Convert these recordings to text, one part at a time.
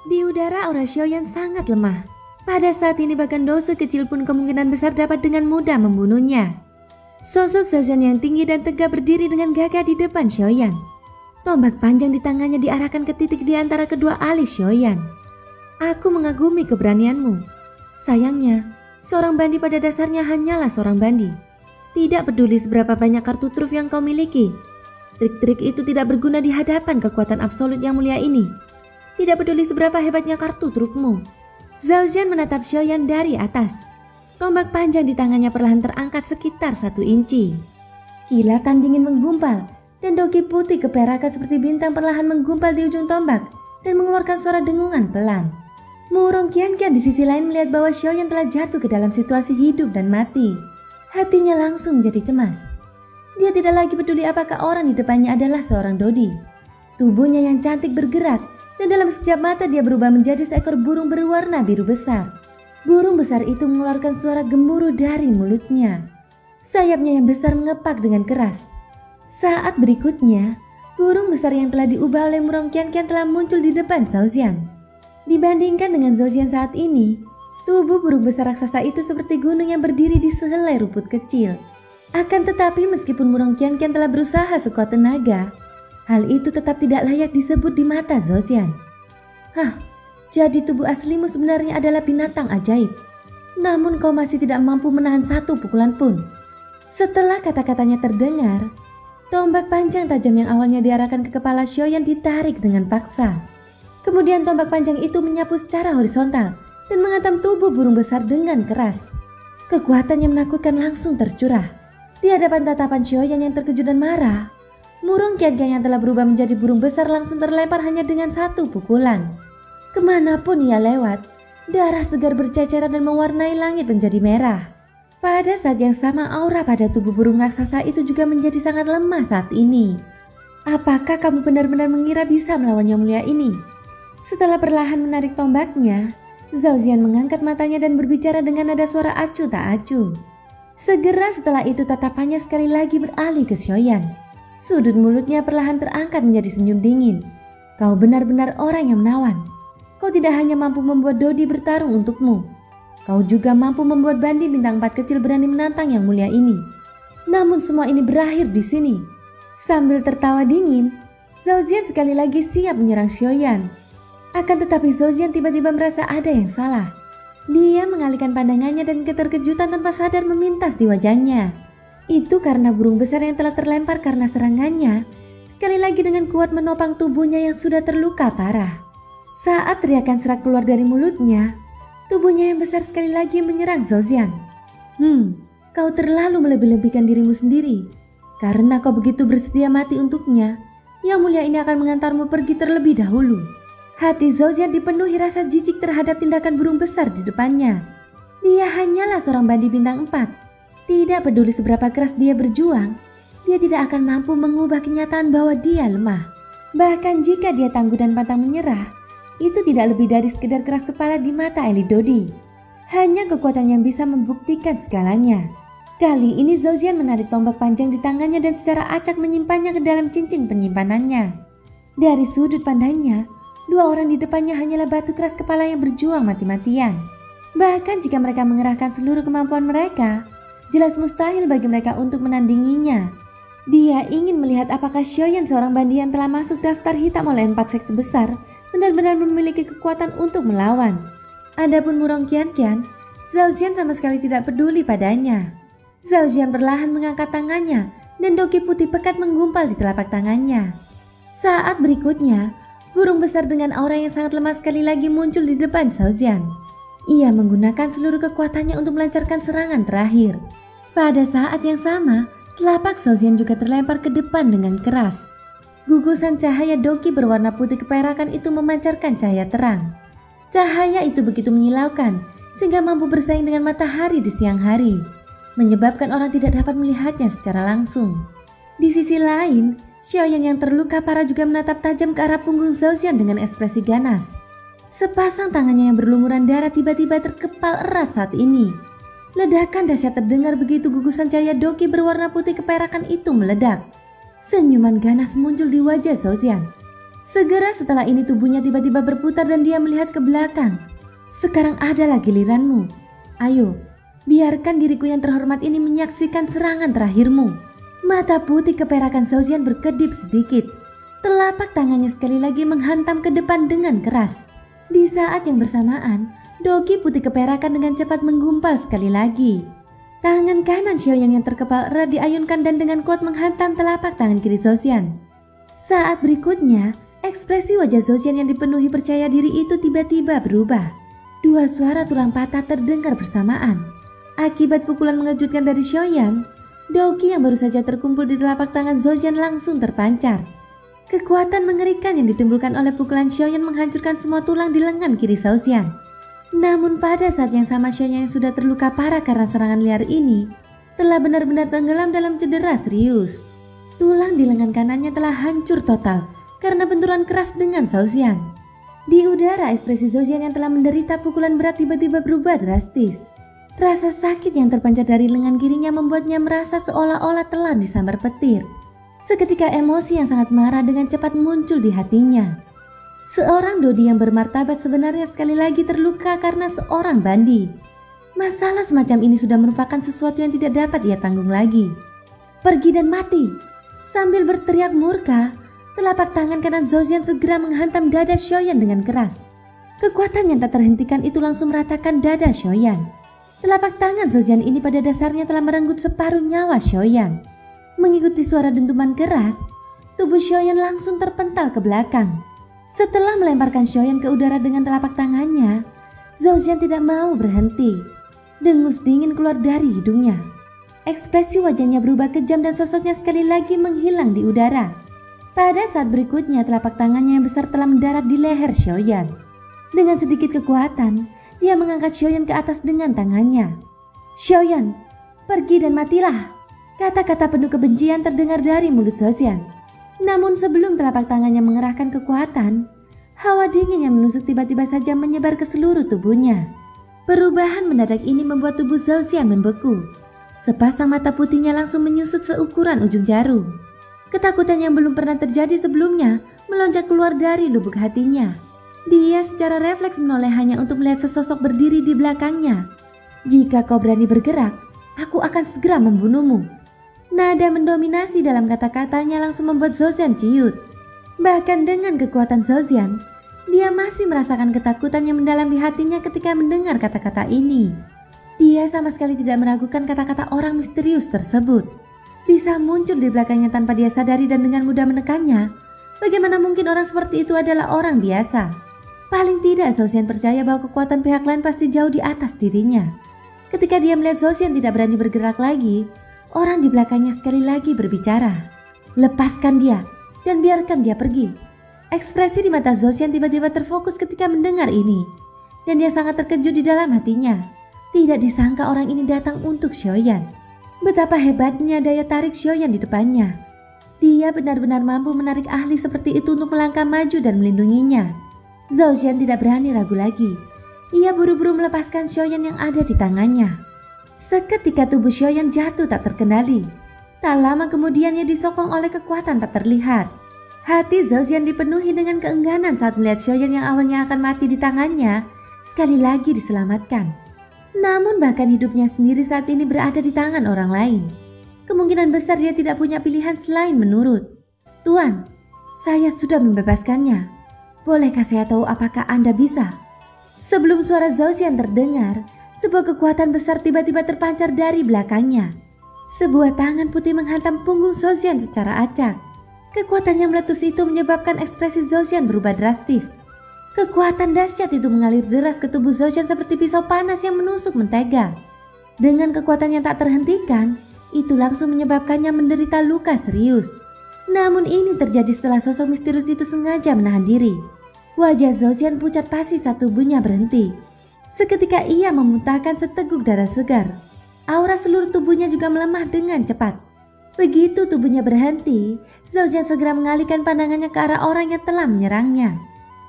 Di udara aura Xiaoyan sangat lemah. Pada saat ini bahkan dosa kecil pun kemungkinan besar dapat dengan mudah membunuhnya. Sosok Zhaoyan yang tinggi dan tegap berdiri dengan gagah di depan Xiaoyan. Tombak panjang di tangannya diarahkan ke titik di antara kedua alis Xiaoyan. Aku mengagumi keberanianmu. Sayangnya, seorang bandi pada dasarnya hanyalah seorang bandi. Tidak peduli seberapa banyak kartu truf yang kau miliki. Trik-trik itu tidak berguna di hadapan kekuatan absolut yang mulia ini. Tidak peduli seberapa hebatnya kartu trufmu. Zhaoyan menatap Xiaoyan dari atas. Tombak panjang di tangannya perlahan terangkat sekitar 1 inci. Kilatan dingin menggumpal dan doki putih keperakan seperti bintang perlahan menggumpal di ujung tombak dan mengeluarkan suara dengungan pelan. Murong Qianqian di sisi lain melihat bahwa Xiaoyan telah jatuh ke dalam situasi hidup dan mati. Hatinya langsung menjadi cemas. Dia tidak lagi peduli apakah orang di depannya adalah seorang Dodi. Tubuhnya yang cantik bergerak dan dalam sekejap mata dia berubah menjadi seekor burung berwarna biru besar. Burung besar itu mengeluarkan suara gemuruh dari mulutnya. Sayapnya yang besar mengepak dengan keras. Saat berikutnya, burung besar yang telah diubah oleh Murong Qianqian telah muncul di depan Zhaoyan. Dibandingkan dengan Zhaoyan saat ini, tubuh burung besar raksasa itu seperti gunung yang berdiri di sehelai rumput kecil. Akan tetapi meskipun Murong Qianqian telah berusaha sekuat tenaga, hal itu tetap tidak layak disebut di mata Zhaoyan. Jadi tubuh aslimu sebenarnya adalah binatang ajaib. Namun kau masih tidak mampu menahan 1 pukulan pun. Setelah kata-katanya terdengar, tombak panjang tajam yang awalnya diarahkan ke kepala Xiaoyan ditarik dengan paksa. Kemudian tombak panjang itu menyapu secara horizontal dan menghantam tubuh burung besar dengan keras. Kekuatan yang menakutkan langsung tercurah. Di hadapan tatapan Xiaoyan yang terkejut dan marah, Murong Qianqian yang telah berubah menjadi burung besar langsung terlempar hanya dengan 1 pukulan. Kemanapun ia lewat, darah segar berceceran dan mewarnai langit menjadi merah. Pada saat yang sama aura pada tubuh burung raksasa itu juga menjadi sangat lemah saat ini. Apakah kamu benar-benar mengira bisa melawan yang mulia ini? Setelah perlahan menarik tombaknya, Zhaoyan mengangkat matanya dan berbicara dengan nada suara acuh tak acuh. Segera setelah itu tatapannya sekali lagi beralih ke Xiaoyan. Sudut mulutnya perlahan terangkat menjadi senyum dingin. Kau benar-benar orang yang menawan. Kau tidak hanya mampu membuat Dodi bertarung untukmu. Kau juga mampu membuat bandi bintang 4 kecil berani menantang yang mulia ini. Namun semua ini berakhir di sini. Sambil tertawa dingin, Zhaoyan sekali lagi siap menyerang Xiaoyan. Akan tetapi Zhaoyan tiba-tiba merasa ada yang salah. Dia mengalihkan pandangannya dan keterkejutan tanpa sadar memintas di wajahnya. Itu karena burung besar yang telah terlempar karena serangannya sekali lagi dengan kuat menopang tubuhnya yang sudah terluka parah. Saat teriakan serak keluar dari mulutnya, tubuhnya yang besar sekali lagi menyerang Zhaoyan. Kau terlalu melebih-lebihkan dirimu sendiri. Karena kau begitu bersedia mati untuknya, yang mulia ini akan mengantarmu pergi terlebih dahulu. Hati Zhaoyan dipenuhi rasa jijik terhadap tindakan burung besar di depannya. Dia hanyalah seorang bandi bintang 4. Tidak peduli seberapa keras dia berjuang, dia tidak akan mampu mengubah kenyataan bahwa dia lemah. Bahkan jika dia tangguh dan pantang menyerah, itu tidak lebih dari sekedar keras kepala di mata elit Dodi. Hanya kekuatan yang bisa membuktikan segalanya. Kali ini Zhaoyan menarik tombak panjang di tangannya dan secara acak menyimpannya ke dalam cincin penyimpanannya. Dari sudut pandangnya, 2 orang di depannya hanyalah batu keras kepala yang berjuang mati-matian. Bahkan jika mereka mengerahkan seluruh kemampuan mereka, jelas mustahil bagi mereka untuk menandinginya. Dia ingin melihat apakah Xiaoyan seorang bandi yang telah masuk daftar hitam oleh 4 sekte besar benar-benar memiliki kekuatan untuk melawan. Adapun Murong Qianqian, Zhaoyan sama sekali tidak peduli padanya. Zhaoyan perlahan mengangkat tangannya dan doki putih pekat menggumpal di telapak tangannya. Saat berikutnya, burung besar dengan aura yang sangat lemah sekali lagi muncul di depan Zhaoyan. Ia menggunakan seluruh kekuatannya untuk melancarkan serangan terakhir. Pada saat yang sama, telapak Zhaoyan juga terlempar ke depan dengan keras. Gugusan cahaya doki berwarna putih keperakan itu memancarkan cahaya terang. Cahaya itu begitu menyilaukan sehingga mampu bersaing dengan matahari di siang hari, menyebabkan orang tidak dapat melihatnya secara langsung. Di sisi lain, Xiaoyan yang terluka parah juga menatap tajam ke arah punggung Zhaoyan dengan ekspresi ganas. Sepasang tangannya yang berlumuran darah tiba-tiba terkepal erat saat ini. Ledakan dahsyat terdengar begitu gugusan cahaya doki berwarna putih keperakan itu meledak. Senyuman ganas muncul di wajah Zhaoyan. Segera setelah ini tubuhnya tiba-tiba berputar dan dia melihat ke belakang. Sekarang adalah giliranmu. Ayo, biarkan diriku yang terhormat ini menyaksikan serangan terakhirmu. Mata putih keperakan Zhao Xian berkedip sedikit. Telapak tangannya sekali lagi menghantam ke depan dengan keras. Di saat yang bersamaan, doki putih keperakan dengan cepat menggumpal sekali lagi. Tangan kanan Xiaoyan yang terkepal erat diayunkan dan dengan kuat menghantam telapak tangan kiri Zhao Xian. Saat berikutnya, ekspresi wajah Zhao Xian yang dipenuhi percaya diri itu tiba-tiba berubah. Dua suara tulang patah terdengar bersamaan. Akibat pukulan mengejutkan dari Xiaoyan, doki yang baru saja terkumpul di telapak tangan Zhao Xian langsung terpancar. Kekuatan mengerikan yang ditimbulkan oleh pukulan Xiaoyan menghancurkan semua tulang di lengan kiri Zhao Xian. Namun pada saat yang sama Xiaoyan yang sudah terluka parah karena serangan liar ini telah benar-benar tenggelam dalam cedera serius. Tulang di lengan kanannya telah hancur total karena benturan keras dengan Zhao Xian. Di udara, ekspresi Zhao Xian yang telah menderita pukulan berat tiba-tiba berubah drastis. Rasa sakit yang terpancar dari lengan kirinya membuatnya merasa seolah-olah telah disambar petir. Seketika emosi yang sangat marah dengan cepat muncul di hatinya. Seorang Dodi yang bermartabat sebenarnya sekali lagi terluka karena seorang bandi. Masalah semacam ini sudah merupakan sesuatu yang tidak dapat ia tanggung lagi. Pergi dan mati. Sambil berteriak murka, telapak tangan kanan Zhao Xian segera menghantam dada Xiaoyan dengan keras. Kekuatan yang tak terhentikan itu langsung meratakan dada Xiaoyan. Telapak tangan Zhao Xian ini pada dasarnya telah merenggut separuh nyawa Xiaoyan. Mengikuti suara dentuman keras, tubuh Xiaoyan langsung terpental ke belakang. Setelah melemparkan Xiaoyan ke udara dengan telapak tangannya, Zhao Xian tidak mau berhenti. Dengus dingin keluar dari hidungnya. Ekspresi wajahnya berubah kejam dan sosoknya sekali lagi menghilang di udara. Pada saat berikutnya, telapak tangannya yang besar telah mendarat di leher Xiaoyan. Dengan sedikit kekuatan, dia mengangkat Xiaoyan ke atas dengan tangannya. "Xiaoyan, pergi dan matilah." Kata-kata penuh kebencian terdengar dari mulut Zhao Xian. Namun sebelum telapak tangannya mengerahkan kekuatan, hawa dingin yang menusuk tiba-tiba saja menyebar ke seluruh tubuhnya. Perubahan mendadak ini membuat tubuh Zhao Xian membeku. Sepasang mata putihnya langsung menyusut seukuran ujung jarum. Ketakutan yang belum pernah terjadi sebelumnya melonjak keluar dari lubuk hatinya. Dia secara refleks menoleh hanya untuk melihat sesosok berdiri di belakangnya. "Jika kau berani bergerak, aku akan segera membunuhmu." Nada mendominasi dalam kata-katanya langsung membuat Zhao Xian ciut. Bahkan dengan kekuatan Zhao Xian, dia masih merasakan ketakutan yang mendalam di hatinya ketika mendengar kata-kata ini. Dia sama sekali tidak meragukan kata-kata orang misterius tersebut. Bisa muncul di belakangnya tanpa dia sadari dan dengan mudah menekannya. Bagaimana mungkin orang seperti itu adalah orang biasa? Paling tidak Zhao Xian percaya bahwa kekuatan pihak lain pasti jauh di atas dirinya. Ketika dia melihat Zhao Xian tidak berani bergerak lagi, orang di belakangnya sekali lagi berbicara. "Lepaskan dia dan biarkan dia pergi." Ekspresi di mata Zhao Xian tiba-tiba terfokus ketika mendengar ini. Dan dia sangat terkejut di dalam hatinya. Tidak disangka orang ini datang untuk Xiaoyan. Betapa hebatnya daya tarik Xiaoyan di depannya. Dia benar-benar mampu menarik ahli seperti itu untuk melangkah maju dan melindunginya. Zhao Xian tidak berani ragu lagi. Ia buru-buru melepaskan Xiaoyan yang ada di tangannya. Seketika tubuh Xiaoyan jatuh tak terkendali. Tak lama kemudian ia disokong oleh kekuatan tak terlihat. Hati Zhao Xian dipenuhi dengan keengganan saat melihat Xiaoyan yang awalnya akan mati di tangannya sekali lagi diselamatkan. Namun bahkan hidupnya sendiri saat ini berada di tangan orang lain. Kemungkinan besar dia tidak punya pilihan selain menurut. "Tuan, saya sudah membebaskannya. Bolehkah saya tahu apakah Anda bisa?" Sebelum suara Zhao Xian terdengar, sebuah kekuatan besar tiba-tiba terpancar dari belakangnya. Sebuah tangan putih menghantam punggung Zhao Xian secara acak. Kekuatan yang meletus itu menyebabkan ekspresi Zhao Xian berubah drastis. Kekuatan dahsyat itu mengalir deras ke tubuh Zhao Xian seperti pisau panas yang menusuk mentega. Dengan kekuatan yang tak terhentikan, itu langsung menyebabkannya menderita luka serius. Namun ini terjadi setelah sosok misterius itu sengaja menahan diri. Wajah Zhao Xian pucat pasi saat tubuhnya berhenti. Seketika ia memuntahkan seteguk darah segar. Aura seluruh tubuhnya juga melemah dengan cepat. Begitu tubuhnya berhenti, Zhao Xian segera mengalihkan pandangannya ke arah orang yang telah menyerangnya.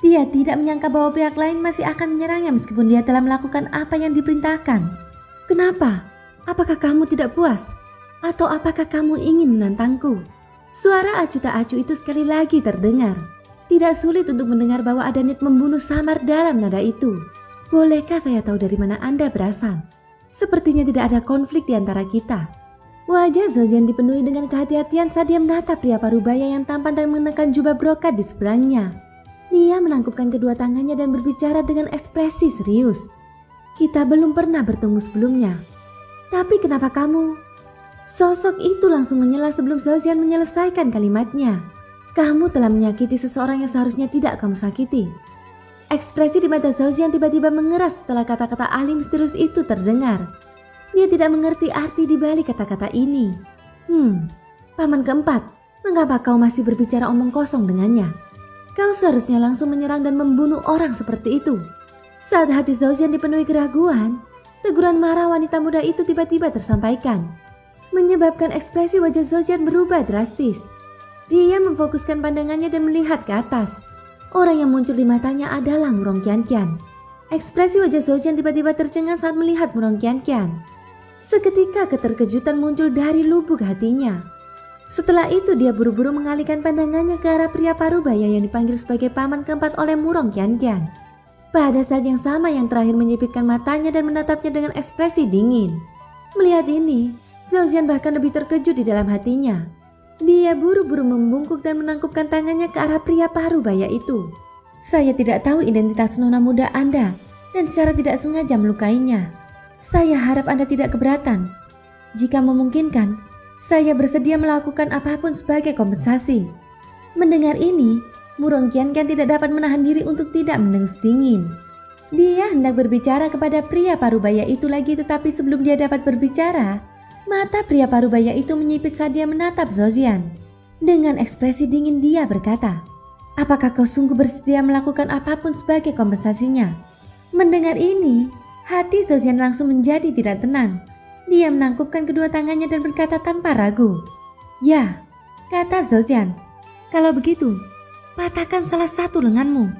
Dia tidak menyangka bahwa pihak lain masih akan menyerangnya meskipun dia telah melakukan apa yang diperintahkan. "Kenapa? Apakah kamu tidak puas? Atau apakah kamu ingin menantangku?" Suara acuh tak acuh itu sekali lagi terdengar. Tidak sulit untuk mendengar bahwa ada niat membunuh samar dalam nada itu. Bolehkah saya tahu dari mana Anda berasal? Sepertinya tidak ada konflik di antara kita. Wajah Zhejian dipenuhi dengan kehati-hatian saat dia menatap pria parubaya yang tampan dan mengenakan jubah brokat di seberangnya. Dia menangkupkan kedua tangannya dan berbicara dengan ekspresi serius. Kita belum pernah bertemu sebelumnya. Tapi kenapa kamu? Sosok itu langsung menyela sebelum Zhejian menyelesaikan kalimatnya. Kamu telah menyakiti seseorang yang seharusnya tidak kamu sakiti. Ekspresi di mata Zhejian tiba-tiba mengeras setelah kata-kata ahli misterius itu terdengar. Dia tidak mengerti arti di balik kata-kata ini. Paman keempat, mengapa kau masih berbicara omong kosong dengannya? Kau seharusnya langsung menyerang dan membunuh orang seperti itu. Saat hati Zhejian dipenuhi keraguan, teguran marah wanita muda itu tiba-tiba tersampaikan, menyebabkan ekspresi wajah Zhejian berubah drastis. Dia memfokuskan pandangannya dan melihat ke atas. Orang yang muncul di matanya adalah Murong Qianqian. Ekspresi wajah Zhejian tiba-tiba tercengang saat melihat Murong Qianqian. Seketika keterkejutan muncul dari lubuk hatinya. Setelah itu dia buru-buru mengalihkan pandangannya ke arah pria parubaya yang dipanggil sebagai paman keempat oleh Murong Qianqian. Pada saat yang sama yang terakhir menyipitkan matanya dan menatapnya dengan ekspresi dingin. Melihat ini, Zhejian bahkan lebih terkejut di dalam hatinya. Dia buru-buru membungkuk dan menangkupkan tangannya ke arah pria parubaya itu. Saya tidak tahu identitas nona muda Anda dan secara tidak sengaja melukainya. Saya harap Anda tidak keberatan. Jika memungkinkan, saya bersedia melakukan apapun sebagai kompensasi. Mendengar ini, Murong Qianqian tidak dapat menahan diri untuk tidak mendengus dingin. Dia hendak berbicara kepada pria parubaya itu lagi, tetapi sebelum dia dapat berbicara, mata pria parubaya itu menyipit saat dia menatap Zhejian. Dengan ekspresi dingin dia berkata, "Apakah kau sungguh bersedia melakukan apapun sebagai kompensasinya?" Mendengar ini, hati Zhejian langsung menjadi tidak tenang. Dia menangkupkan kedua tangannya dan berkata tanpa ragu, "Ya," kata Zhejian. "Kalau begitu, patahkan salah satu lenganmu."